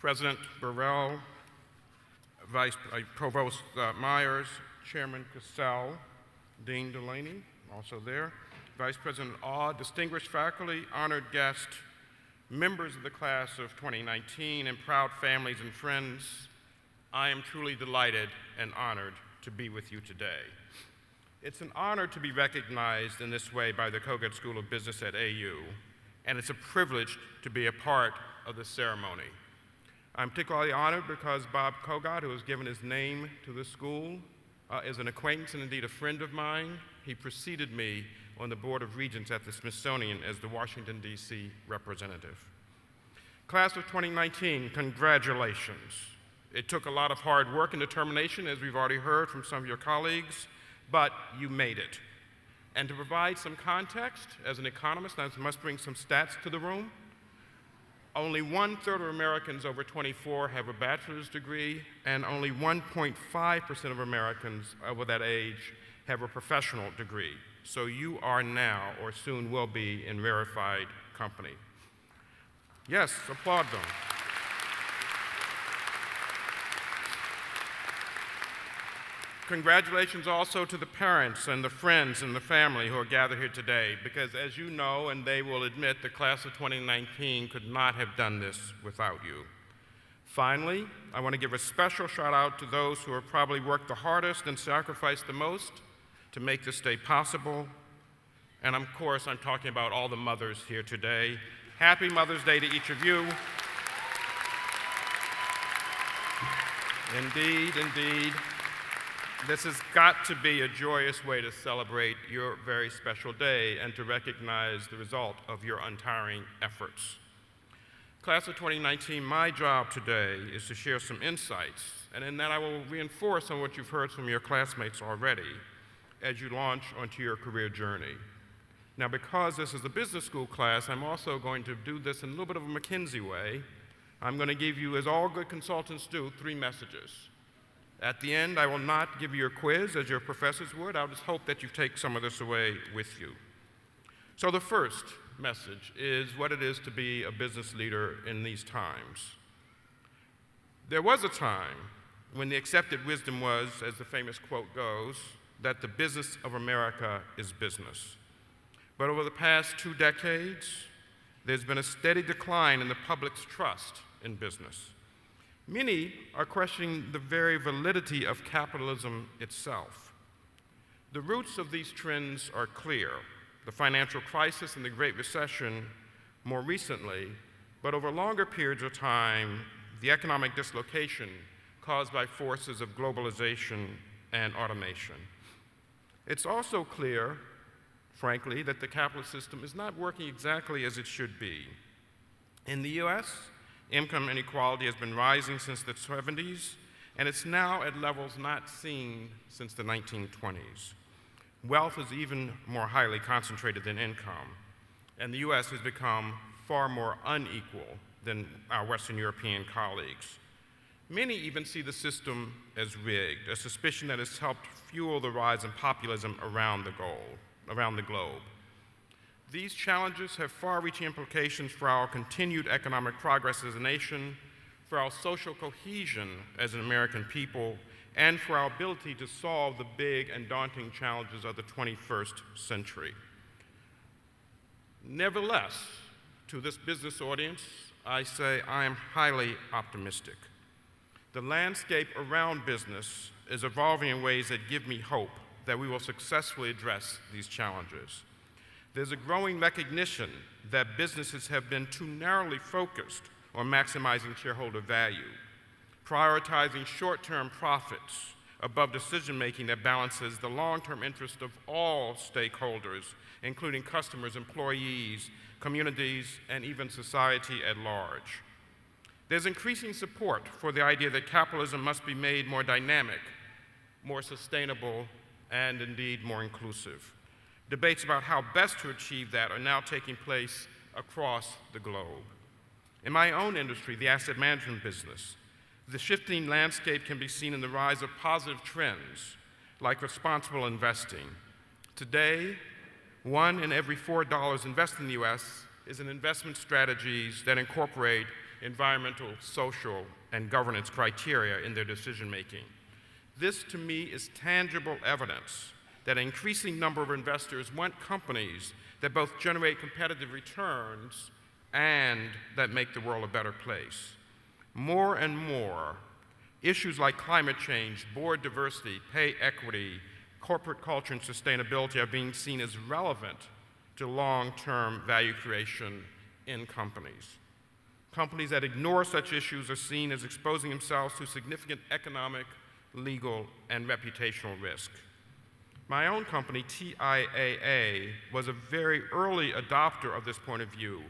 President Burrell, Provost Myers, Chairman Cassell, Dean Delaney, also there, Vice President Awe, distinguished faculty, honored guests, members of the class of 2019, and proud families and friends, I am truly delighted and honored to be with you today. It's an honor to be recognized in this way by the Kogod School of Business at AU, and it's a privilege to be a part of the ceremony. I'm particularly honored because Bob Kogod, who has given his name to the school, is an acquaintance and indeed a friend of mine. He preceded me on the Board of Regents at the Smithsonian as the Washington, D.C. representative. Class of 2019, congratulations. It took a lot of hard work and determination, as we've already heard from some of your colleagues, but you made it. And to provide some context, as an economist, I must bring some stats to the room. Only 1/3 of Americans over 24 have a bachelor's degree, and only 1.5% of Americans over that age have a professional degree. So you are now, or soon will be, in rarefied company. Yes, applaud them. Congratulations also to the parents and the friends and the family who are gathered here today, because as you know, and they will admit, the class of 2019 could not have done this without you. Finally, I want to give a special shout out to those who have probably worked the hardest and sacrificed the most to make this day possible. And of course, I'm talking about all the mothers here today. Happy Mother's Day to each of you. Indeed, indeed. This has got to be a joyous way to celebrate your very special day and to recognize the result of your untiring efforts. Class of 2019, my job today is to share some insights, and in that I will reinforce some of what you've heard from your classmates already as you launch onto your career journey. Now, because this is a business school class, I'm also going to do this in a little bit of a McKinsey way. I'm going to give you, as all good consultants do, 3 messages. At the end, I will not give you a quiz as your professors would. I'll just hope that you take some of this away with you. So the first message is what it is to be a business leader in these times. There was a time when the accepted wisdom was, as the famous quote goes, that the business of America is business. But over the past 2 decades, there's been a steady decline in the public's trust in business. Many are questioning the very validity of capitalism itself. The roots of these trends are clear: the financial crisis and the Great Recession more recently, but over longer periods of time, the economic dislocation caused by forces of globalization and automation. It's also clear, frankly, that the capitalist system is not working exactly as it should be. In the US, income inequality has been rising since the 70s, and it's now at levels not seen since the 1920s. Wealth is even more highly concentrated than income, and the US has become far more unequal than our Western European colleagues. Many even see the system as rigged, a suspicion that has helped fuel the rise in populism around the globe. These challenges have far-reaching implications for our continued economic progress as a nation, for our social cohesion as an American people, and for our ability to solve the big and daunting challenges of the 21st century. Nevertheless, to this business audience, I say I am highly optimistic. The landscape around business is evolving in ways that give me hope that we will successfully address these challenges. There's a growing recognition that businesses have been too narrowly focused on maximizing shareholder value, prioritizing short-term profits above decision-making that balances the long-term interest of all stakeholders, including customers, employees, communities, and even society at large. There's increasing support for the idea that capitalism must be made more dynamic, more sustainable, and indeed more inclusive. Debates about how best to achieve that are now taking place across the globe. In my own industry, the asset management business, the shifting landscape can be seen in the rise of positive trends like responsible investing. Today, 1 in every $4 invested in the US is in investment strategies that incorporate environmental, social, and governance criteria in their decision-making. This, to me, is tangible evidence that an increasing number of investors want companies that both generate competitive returns and that make the world a better place. More and more, issues like climate change, board diversity, pay equity, corporate culture, and sustainability are being seen as relevant to long-term value creation in companies. Companies that ignore such issues are seen as exposing themselves to significant economic, legal, and reputational risk. My own company, TIAA, was a very early adopter of this point of view.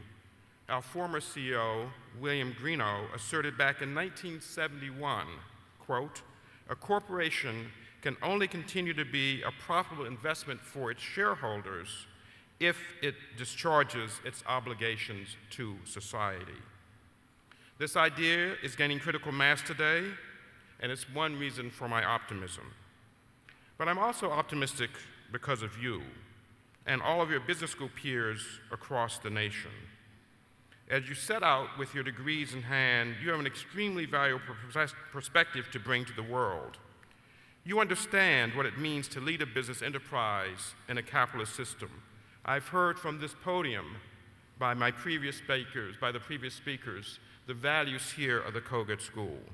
Our former CEO, William Greenough, asserted back in 1971, quote, "A corporation can only continue to be a profitable investment for its shareholders if it discharges its obligations to society." This idea is gaining critical mass today, and it's one reason for my optimism. But I'm also optimistic because of you and all of your business school peers across the nation. As you set out with your degrees in hand, you have an extremely valuable perspective to bring to the world. You understand what it means to lead a business enterprise in a capitalist system. I've heard from this podium by the previous speakers, the values here of the Kogod School.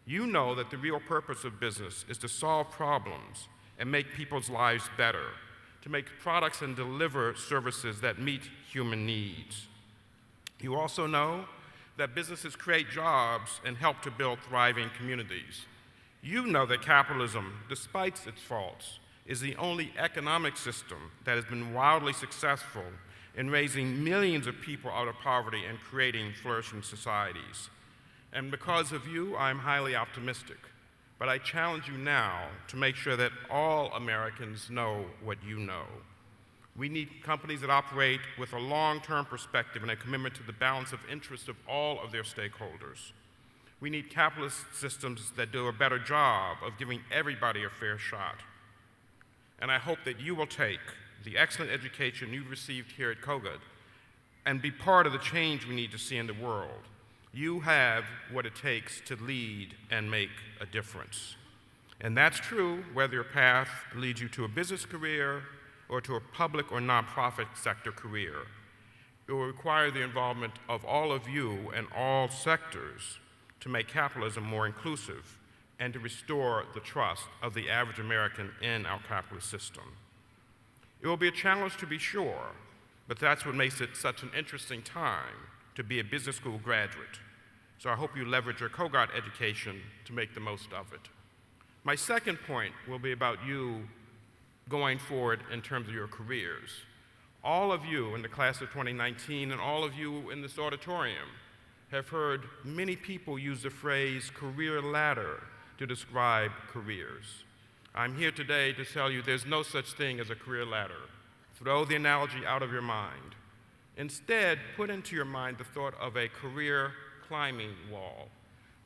You know that the real purpose of business is to solve problems and make people's lives better, to make products and deliver services that meet human needs. You also know that businesses create jobs and help to build thriving communities. You know that capitalism, despite its faults, is the only economic system that has been wildly successful in raising millions of people out of poverty and creating flourishing societies. And because of you, I'm highly optimistic. But I challenge you now to make sure that all Americans know what you know. We need companies that operate with a long-term perspective and a commitment to the balance of interests of all of their stakeholders. We need capitalist systems that do a better job of giving everybody a fair shot. And I hope that you will take the excellent education you've received here at Kogod and be part of the change we need to see in the world. You have what it takes to lead and make a difference. And that's true whether your path leads you to a business career or to a public or nonprofit sector career. It will require the involvement of all of you and all sectors to make capitalism more inclusive and to restore the trust of the average American in our capitalist system. It will be a challenge to be sure, but that's what makes it such an interesting time to be a business school graduate. So I hope you leverage your Kogod education to make the most of it. My second point will be about you going forward in terms of your careers. All of you in the class of 2019 and all of you in this auditorium have heard many people use the phrase career ladder to describe careers. I'm here today to tell you there's no such thing as a career ladder. Throw the analogy out of your mind. Instead, put into your mind the thought of a career climbing wall.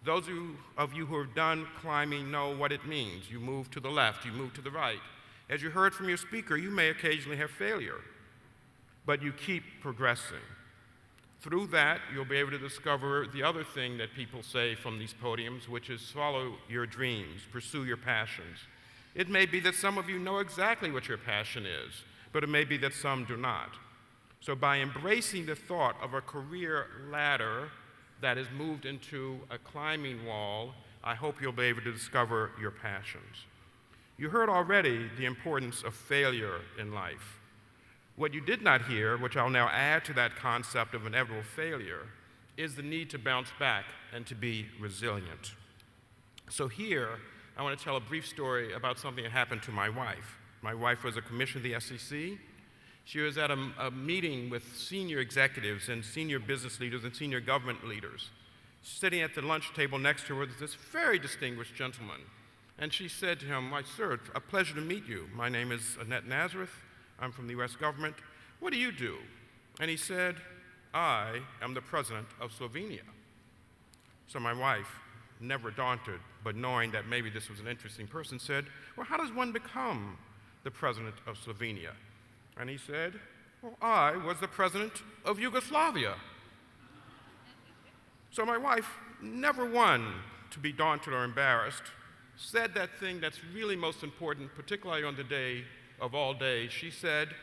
Those of you who have done climbing know what it means. You move to the left, you move to the right. As you heard from your speaker, you may occasionally have failure, but you keep progressing. Through that, you'll be able to discover the other thing that people say from these podiums, which is follow your dreams, pursue your passions. It may be that some of you know exactly what your passion is, but it may be that some do not. So by embracing the thought of a career ladder that is moved into a climbing wall, I hope you'll be able to discover your passions. You heard already the importance of failure in life. What you did not hear, which I'll now add to that concept of inevitable failure, is the need to bounce back and to be resilient. So here, I want to tell a brief story about something that happened to my wife. My wife was a commissioner of the SEC. She was at a meeting with senior executives and senior business leaders and senior government leaders. Sitting at the lunch table next to her was this very distinguished gentleman. And she said to him, "Why, sir, it's a pleasure to meet you. My name is Annette Nazareth. I'm from the US government. What do you do?" And he said, "I am the president of Slovenia." So my wife, never daunted, but knowing that maybe this was an interesting person, said, "Well, how does one become the president of Slovenia?" And he said, "Well, I was the president of Yugoslavia." So my wife, never one to be daunted or embarrassed, said that thing that's really most important, particularly on the day of all days. She said,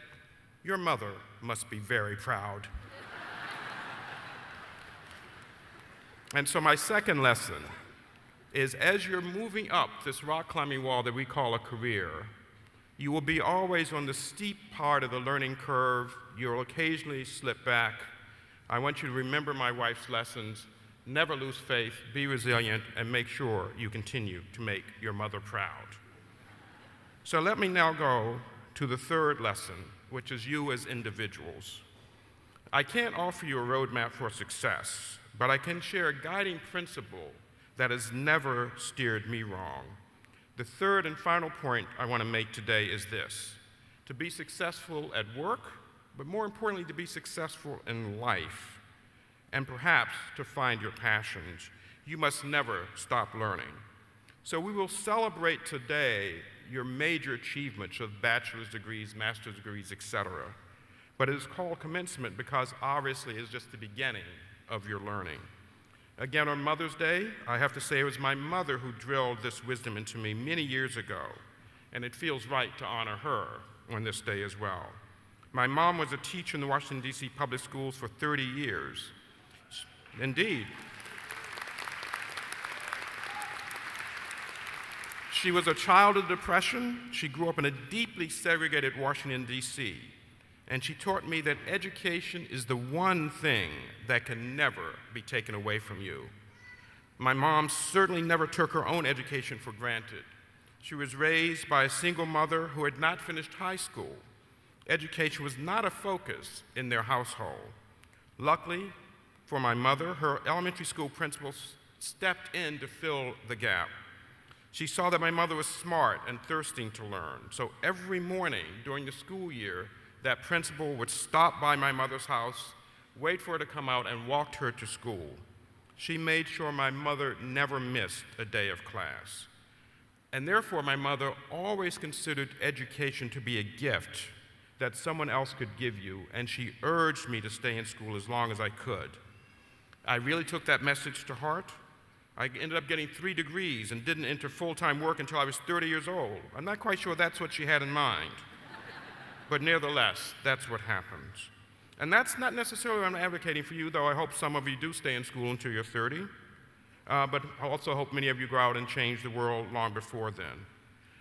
"Your mother must be very proud." And so my second lesson is, as you're moving up this rock climbing wall that we call a career, you will be always on the steep part of the learning curve. You'll occasionally slip back. I want you to remember my wife's lessons. Never lose faith, be resilient, and make sure you continue to make your mother proud. So let me now go to the third lesson, which is you as individuals. I can't offer you a roadmap for success, but I can share a guiding principle that has never steered me wrong. The third and final point I want to make today is this: to be successful at work, but more importantly, to be successful in life, and perhaps to find your passions, you must never stop learning. So we will celebrate today your major achievements of bachelor's degrees, master's degrees, etc. But it is called commencement because obviously it's just the beginning of your learning. Again, on Mother's Day, I have to say it was my mother who drilled this wisdom into me many years ago, and it feels right to honor her on this day as well. My mom was a teacher in the Washington, D.C. public schools for 30 years. Indeed. She was a child of the Depression. She grew up in a deeply segregated Washington, D.C., and she taught me that education is the one thing that can never be taken away from you. My mom certainly never took her own education for granted. She was raised by a single mother who had not finished high school. Education was not a focus in their household. Luckily for my mother, her elementary school principal stepped in to fill the gap. She saw that my mother was smart and thirsting to learn, so every morning during the school year, that principal would stop by my mother's house, wait for her to come out, and walked her to school. She made sure my mother never missed a day of class. And therefore, my mother always considered education to be a gift that someone else could give you, and she urged me to stay in school as long as I could. I really took that message to heart. I ended up getting 3 degrees and didn't enter full-time work until I was 30 years old. I'm not quite sure that's what she had in mind. But nevertheless, that's what happens. And that's not necessarily what I'm advocating for you, though I hope some of you do stay in school until you're 30. But I also hope many of you go out and change the world long before then.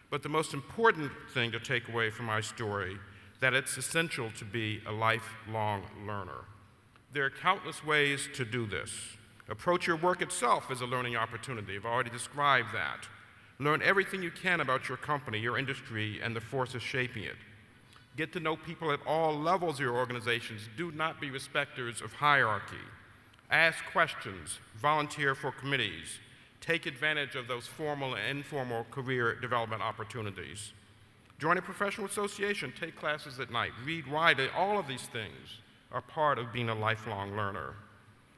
But the most important thing to take away from my story, that it's essential to be a lifelong learner. There are countless ways to do this. Approach your work itself as a learning opportunity. I've already described that. Learn everything you can about your company, your industry, and the forces shaping it. Get to know people at all levels of your organizations. Do not be respecters of hierarchy. Ask questions, volunteer for committees, take advantage of those formal and informal career development opportunities. Join a professional association, take classes at night, read widely. All of these things are part of being a lifelong learner.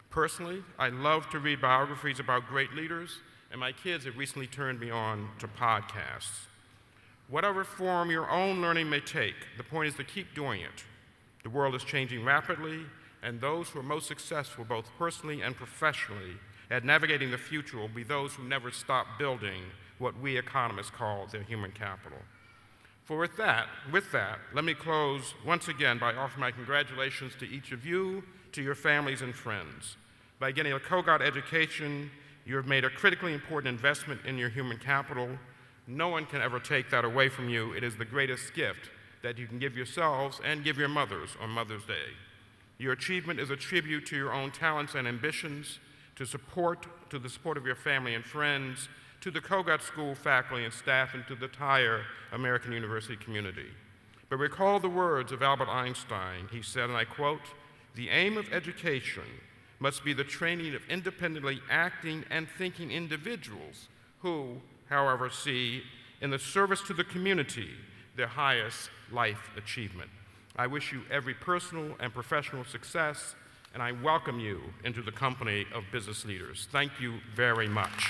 Personally, I love to read biographies about great leaders, and my kids have recently turned me on to podcasts. Whatever form your own learning may take, the point is to keep doing it. The world is changing rapidly, and those who are most successful, both personally and professionally, at navigating the future will be those who never stop building what we economists call their human capital. For with that, let me close once again by offering my congratulations to each of you, to your families and friends. By getting a Kogod education, you have made a critically important investment in your human capital. No one can ever take that away from you. It is the greatest gift that you can give yourselves and give your mothers on Mother's Day. Your achievement is a tribute to your own talents and ambitions, to the support of your family and friends, to the Kogod School faculty and staff, and to the entire American University community. But recall the words of Albert Einstein. He said, and I quote, "The aim of education must be the training of independently acting and thinking individuals who, however, see in the service to the community their highest life achievement." I wish you every personal and professional success, and I welcome you into the company of business leaders. Thank you very much.